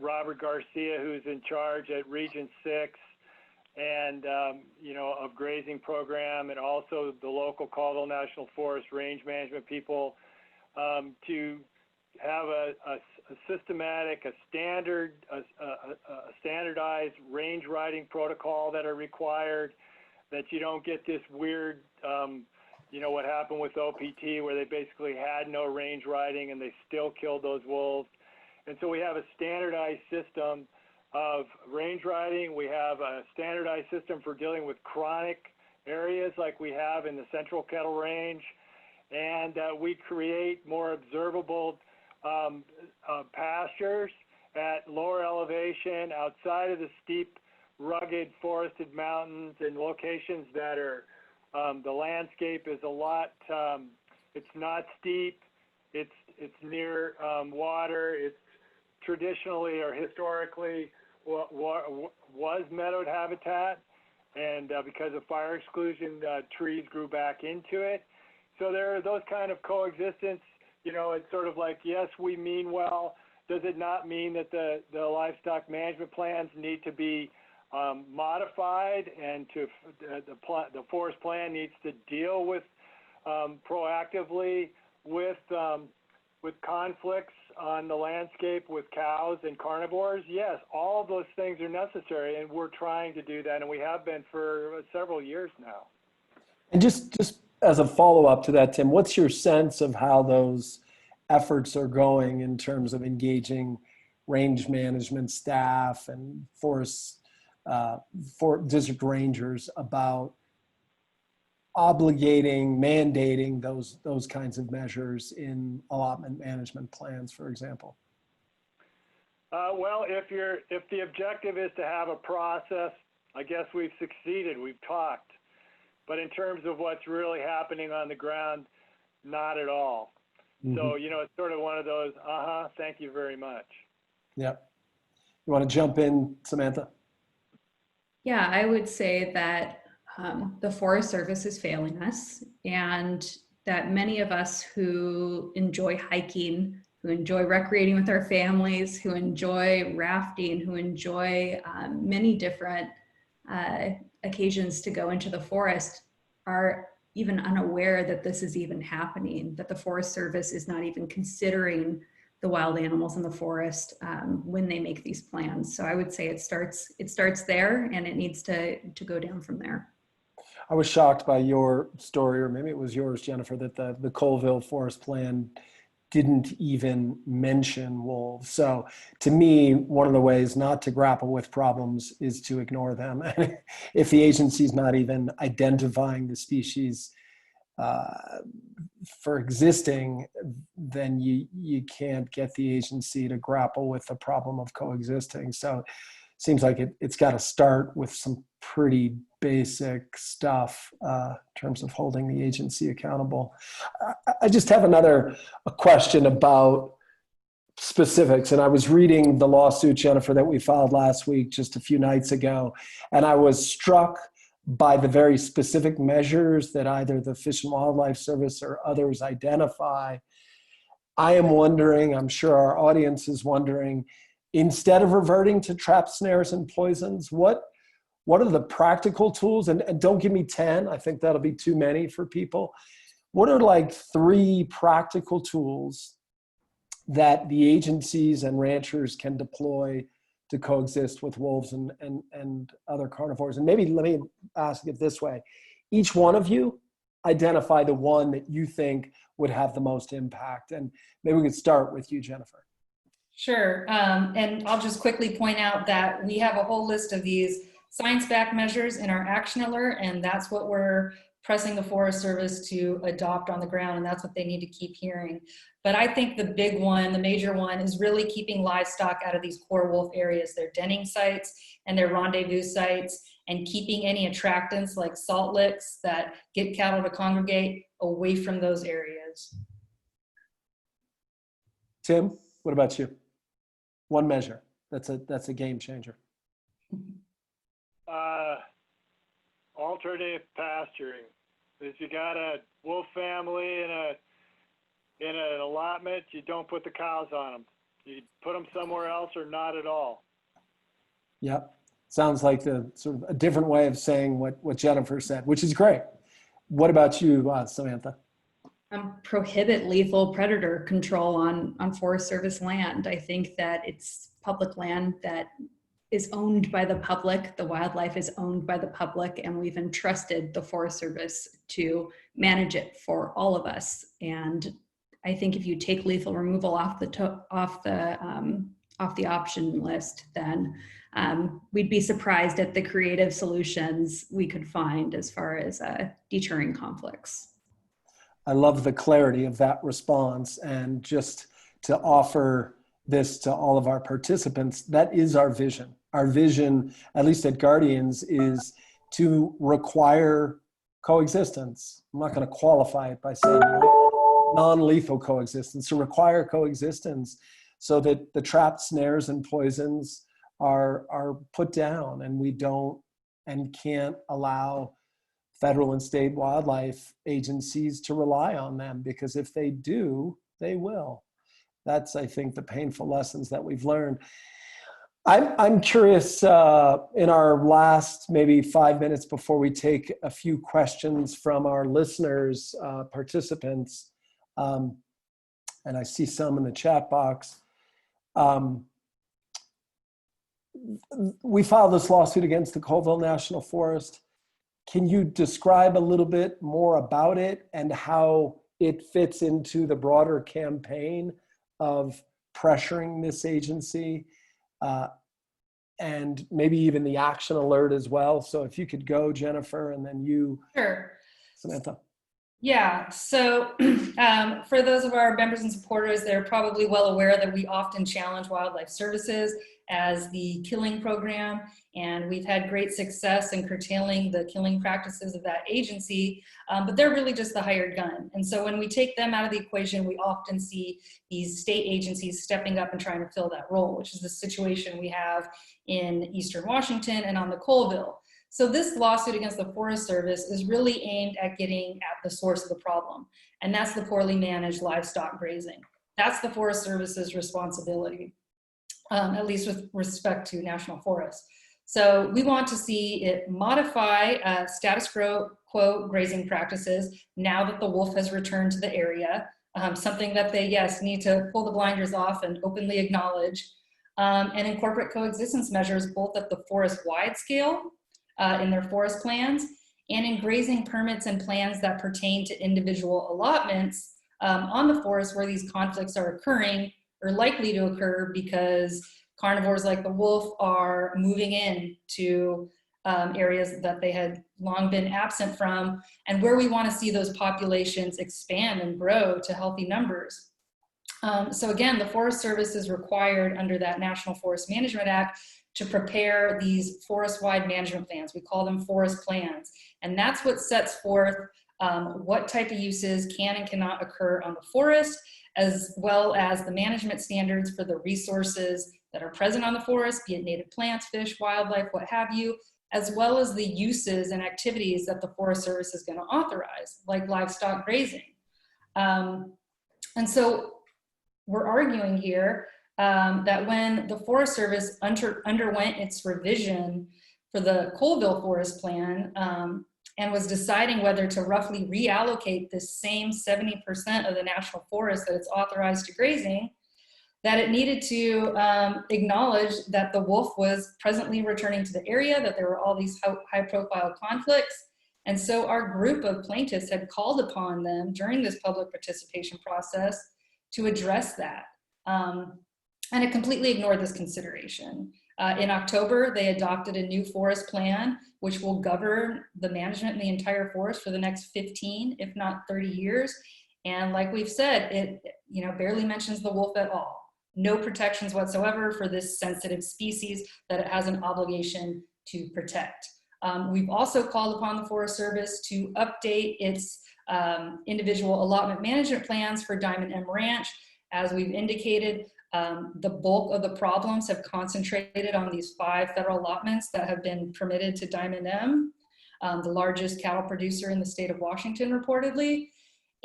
Speaker 4: Robert Garcia, who's in charge at Region 6 and, of grazing program, and also the local Colville National Forest range management people, to have a systematic, a standardized range riding protocol that are required, that you don't get this weird, what happened with OPT, where they basically had no range riding and they still killed those wolves. And so we have a standardized system of range riding. We have a standardized system for dealing with chronic areas like we have in the Central Kettle Range. And we create more observable pastures at lower elevation outside of the steep, rugged, forested mountains in locations that are the landscape is a lot, it's not steep, it's near water, it's traditionally or historically was meadowed habitat, and because of fire exclusion, trees grew back into it. So there are those kind of coexistence, it's sort of like, yes, we mean well. Does it not mean that the livestock management plans need to be modified, and the forest plan needs to deal with proactively with conflicts on the landscape with cows and carnivores? Yes, all of those things are necessary, and we're trying to do that, and we have been for several years now.
Speaker 1: And just as a follow-up to that, Tim, what's your sense of how those efforts are going in terms of engaging range management staff and forest for district rangers about obligating, mandating those kinds of measures in allotment management plans, for example?
Speaker 4: Well, if the objective is to have a process, I guess we've succeeded. We've talked. But in terms of what's really happening on the ground, not at all.
Speaker 1: Mm-hmm.
Speaker 4: So, it's sort of one of those, thank you very much.
Speaker 1: Yep. You want to jump in, Samantha?
Speaker 3: Yeah, I would say that the Forest Service is failing us, and that many of us who enjoy hiking, who enjoy recreating with our families, who enjoy rafting, who enjoy many different occasions to go into the forest, are even unaware that this is even happening, that the Forest Service is not even considering the wild animals in the forest when they make these plans. So I would say it starts there, and it needs to go down from there.
Speaker 1: I was shocked by your story, or maybe it was yours, Jennifer, that the Colville Forest Plan didn't even mention wolves. So to me, one of the ways not to grapple with problems is to ignore them. If the agency's not even identifying the species for existing, then you can't get the agency to grapple with the problem of coexisting. So it seems like it's got to start with some pretty basic stuff in terms of holding the agency accountable. I just have a question about specifics. And I was reading the lawsuit, Jennifer, that we filed last week, just a few nights ago, and I was struck by the very specific measures that either the Fish and Wildlife Service or others identify. I am wondering, I'm sure our audience is wondering, instead of reverting to traps, snares, and poisons, what are the practical tools? And don't give me 10, I think that'll be too many for people. What are like 3 practical tools that the agencies and ranchers can deploy to coexist with wolves and other carnivores? And maybe let me ask it this way. Each one of you identify the one that you think would have the most impact. And maybe we could start with you, Jennifer.
Speaker 2: Sure. And I'll just quickly point out that we have a whole list of these science-backed measures in our action alert, and that's what we're pressing the Forest Service to adopt on the ground, and that's what they need to keep hearing. But I think the big one, the major one, is really keeping livestock out of these core wolf areas, their denning sites and their rendezvous sites, and keeping any attractants like salt licks that get cattle to congregate away from those areas.
Speaker 1: Tim, what about you? One measure that's a game changer.
Speaker 4: Alternative pasturing. If you got a wolf family in an allotment, you don't put the cows on them. You put them somewhere else or not at all.
Speaker 1: Yep. Sounds like the sort of a different way of saying what Jennifer said, which is great. What about you, Samantha?
Speaker 3: Prohibit lethal predator control on Forest Service land. I think that it's public land that is owned by the public. The wildlife is owned by the public, and we've entrusted the Forest Service to manage it for all of us. And I think if you take lethal removal off the option list, then we'd be surprised at the creative solutions we could find as far as deterring conflicts.
Speaker 1: I love the clarity of that response, and just to offer this to all of our participants, that is our vision. Our vision, at least at Guardians, is to require coexistence. I'm not going to qualify it by saying non-lethal coexistence, to require coexistence so that the traps, snares, and poisons are put down, and we don't and can't allow federal and state wildlife agencies to rely on them, because if they do, they will. That's, I think, the painful lessons that we've learned. I'm curious, in our last maybe 5 minutes before we take a few questions from our listeners, participants, and I see some in the chat box. We filed this lawsuit against the Colville National Forest. Can you describe a little bit more about it and how it fits into the broader campaign of pressuring this agency, and maybe even the action alert as well? So if you could go, Jennifer, and then you.
Speaker 2: Sure.
Speaker 1: Samantha.
Speaker 2: Yeah, so for those of our members and supporters, they're probably well aware that we often challenge wildlife services as the killing program, and we've had great success in curtailing the killing practices of that agency, but they're really just the hired gun. And so when we take them out of the equation, we often see these state agencies stepping up and trying to fill that role, which is the situation we have in Eastern Washington and on the Colville. So this lawsuit against the Forest Service is really aimed at getting at the source of the problem, and that's the poorly managed livestock grazing. That's the Forest Service's responsibility, at least with respect to national forests. So we want to see it modify status quo grazing practices now that the wolf has returned to the area, something that they, yes, need to pull the blinders off and openly acknowledge, and incorporate coexistence measures both at the forest-wide scale in their forest plans and in grazing permits and plans that pertain to individual allotments on the forest where these conflicts are occurring or likely to occur because carnivores like the wolf are moving in to areas that they had long been absent from, and where we want to see those populations expand and grow to healthy numbers. So again, the Forest Service is required under that National Forest Management Act to prepare these forest-wide management plans. We call them forest plans. And that's what sets forth what type of uses can and cannot occur on the forest, as well as the management standards for the resources that are present on the forest, be it native plants, fish, wildlife, what have you, as well as the uses and activities that the Forest Service is going to authorize, like livestock grazing. And so we're arguing here that when the Forest Service underwent its revision for the Colville Forest Plan and was deciding whether to roughly reallocate this same 70% of the national forest that it's authorized to grazing, that it needed to acknowledge that the wolf was presently returning to the area, that there were all these high-profile conflicts. And so our group of plaintiffs had called upon them during this public participation process to address that. And it completely ignored this consideration. In October, they adopted a new forest plan, which will govern the management in the entire forest for the next 15, if not 30 years. And like we've said, it barely mentions the wolf at all. No protections whatsoever for this sensitive species that it has an obligation to protect. We've also called upon the Forest Service to update its individual allotment management plans for Diamond M Ranch. As we've indicated, the bulk of the problems have concentrated on these 5 federal allotments that have been permitted to Diamond M, the largest cattle producer in the state of Washington reportedly.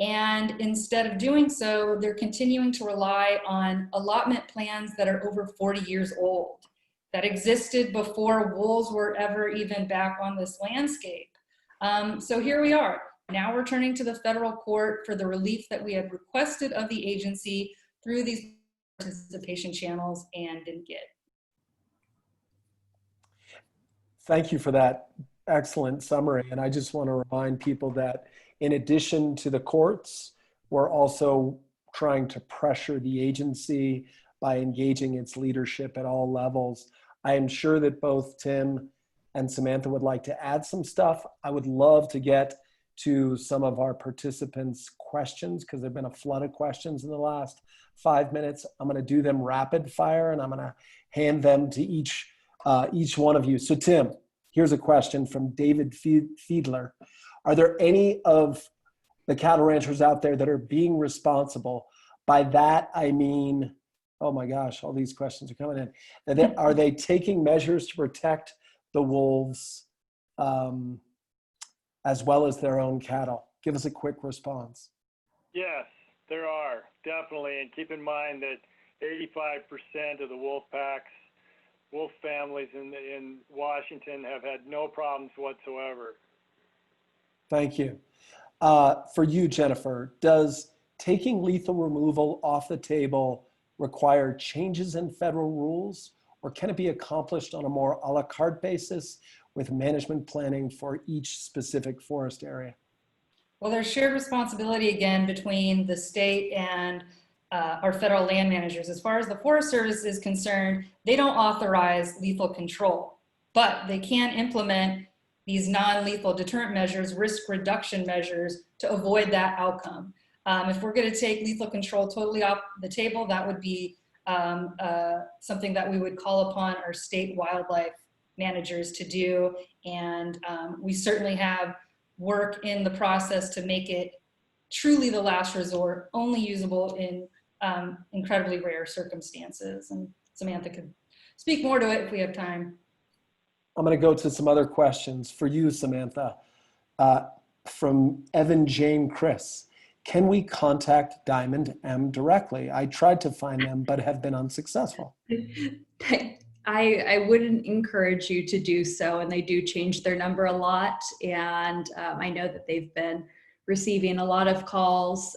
Speaker 2: And instead of doing so, they're continuing to rely on allotment plans that are over 40 years old, that existed before wolves were ever even back on this landscape. So here we are. Now we're turning to the federal court for the relief that we had requested of the agency through these participation channels and didn't get.
Speaker 1: Thank you for that excellent summary. And I just want to remind people that in addition to the courts, we're also trying to pressure the agency by engaging its leadership at all levels. I am sure that both Tim and Samantha would like to add some stuff. I would love to get to some of our participants' questions because there have been a flood of questions in the last 5 minutes. I'm going to do them rapid fire and I'm going to hand them to each one of you. So Tim, here's a question from David Fiedler. Are there any of the cattle ranchers out there that are being responsible? By that, I mean, oh my gosh, all these questions are coming in. Are they taking measures to protect the wolves as well as their own cattle? Give us a quick response.
Speaker 4: Yes, there are, definitely. And keep in mind that 85% of the wolf packs, wolf families in Washington have had no problems whatsoever.
Speaker 1: Thank you. For you, Jennifer, does taking lethal removal off the table require changes in federal rules, or can it be accomplished on a more a la carte basis with management planning for each specific forest area?
Speaker 2: Well, there's shared responsibility again between the state and our federal land managers. As far as the Forest Service is concerned, they don't authorize lethal control, but they can implement these non-lethal deterrent measures, risk reduction measures to avoid that outcome. If we're going to take lethal control totally off the table, that would be something that we would call upon our state wildlife managers to do. And we certainly have work in the process to make it truly the last resort, only usable in incredibly rare circumstances. And Samantha could speak more to it if we have time.
Speaker 1: I'm going to go to some other questions for you, Samantha. From Evan Jane Chris. Can we contact Diamond M directly? I tried to find them, but have been unsuccessful.
Speaker 3: I wouldn't encourage you to do so, and they do change their number a lot. And I know that they've been receiving a lot of calls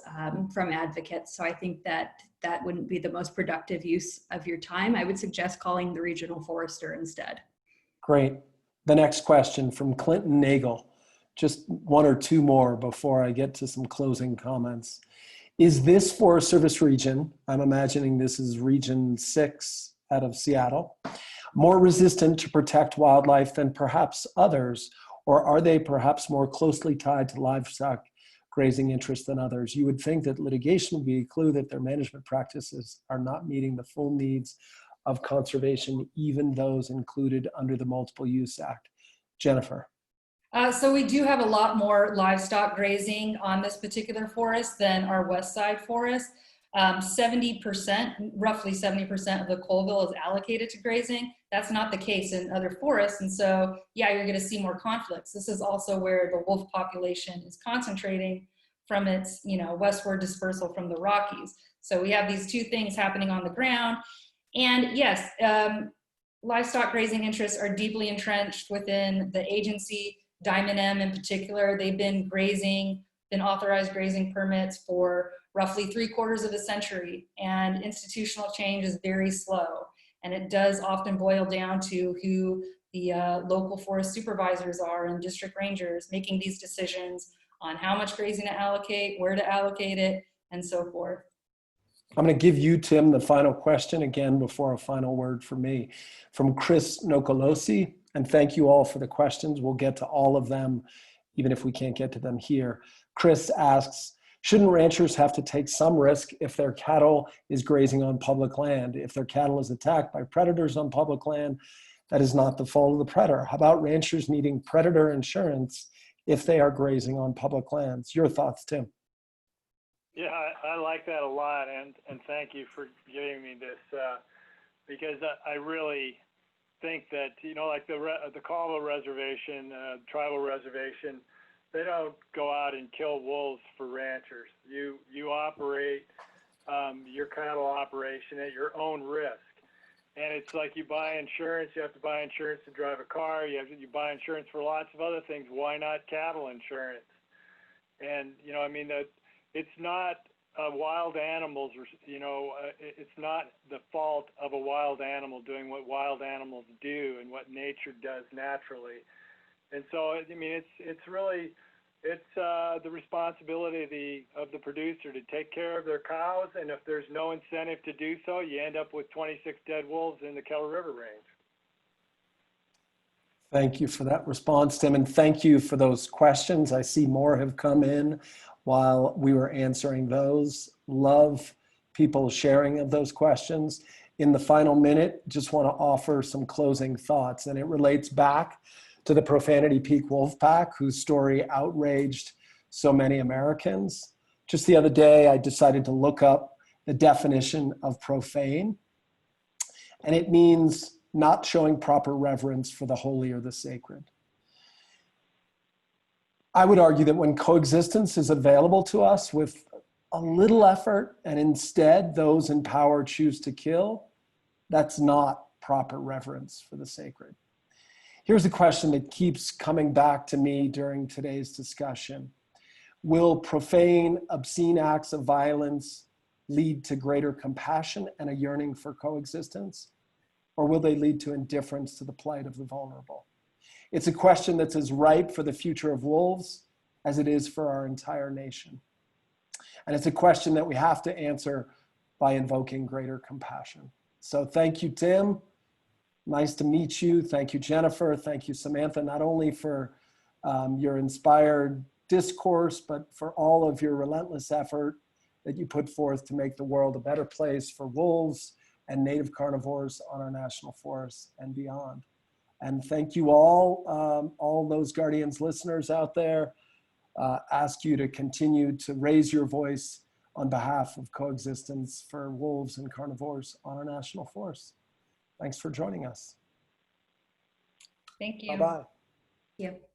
Speaker 3: from advocates. So I think that that wouldn't be the most productive use of your time. I would suggest calling the regional forester instead. Great.
Speaker 1: The next question from Clinton Nagel. Just one or two more before I get to some closing comments. Is this Forest Service region, I'm imagining this is region 6 out of Seattle, more resistant to protect wildlife than perhaps others, or are they perhaps more closely tied to livestock grazing interests than others? You would think that litigation would be a clue that their management practices are not meeting the full needs of conservation, even those included under the Multiple Use Act. Jennifer.
Speaker 2: So we do have a lot more livestock grazing on this particular forest than our west side forest. 70%, roughly 70% of the Colville is allocated to grazing. That's not the case in other forests. And so, yeah, you're going to see more conflicts. This is also where the wolf population is concentrating from its, westward dispersal from the Rockies. So we have these two things happening on the ground. And yes, livestock grazing interests are deeply entrenched within the agency. Diamond M in particular, they've been authorized grazing permits for roughly 3/4 of a century, and institutional change is very slow. And it does often boil down to who the local forest supervisors are and district rangers making these decisions on how much grazing to allocate, where to allocate it, and so forth.
Speaker 1: I'm going to give you, Tim, the final question again before a final word from me. From Chris Nocolosi, and thank you all for the questions. We'll get to all of them, even if we can't get to them here. Chris asks, shouldn't ranchers have to take some risk if their cattle is grazing on public land? If their cattle is attacked by predators on public land, that is not the fault of the predator. How about ranchers needing predator insurance if they are grazing on public lands? Your thoughts, Tim?
Speaker 4: Yeah, I like that a lot, and thank you for giving me this, because I really think that, like the Colville Reservation, tribal reservation, they don't go out and kill wolves for ranchers. You operate your cattle operation at your own risk. And it's like you buy insurance, you have to buy insurance to drive a car, you buy insurance for lots of other things. Why not cattle insurance? And, that it's not wild animals, it's not the fault of a wild animal doing what wild animals do and what nature does naturally. And so, it's really, the responsibility of the producer to take care of their cows, and if there's no incentive to do so, you end up with 26 dead wolves in the Kettle River Range.
Speaker 1: Thank you for that response, Tim, and thank you for those questions. I see more have come in while we were answering those. Love people sharing of those questions. In the final minute, just want to offer some closing thoughts, and it relates back to the Profanity Peak wolf pack, whose story outraged so many Americans. Just the other day, I decided to look up the definition of profane, and it means not showing proper reverence for the holy or the sacred. I would argue that when coexistence is available to us with a little effort, and instead those in power choose to kill, that's not proper reverence for the sacred. Here's a question that keeps coming back to me during today's discussion. Will profane, obscene acts of violence lead to greater compassion and a yearning for coexistence? Or will they lead to indifference to the plight of the vulnerable? It's a question that's as ripe for the future of wolves as it is for our entire nation. And it's a question that we have to answer by invoking greater compassion. So thank you, Tim. Nice to meet you. Thank you, Jennifer. Thank you, Samantha, not only for your inspired discourse, but for all of your relentless effort that you put forth to make the world a better place for wolves and native carnivores on our national forests and beyond. And thank you all those Guardians listeners out there. Ask you to continue to raise your voice on behalf of coexistence for wolves and carnivores on our national forests. Thanks for joining us.
Speaker 2: Thank you.
Speaker 1: Bye-bye.
Speaker 3: Yep.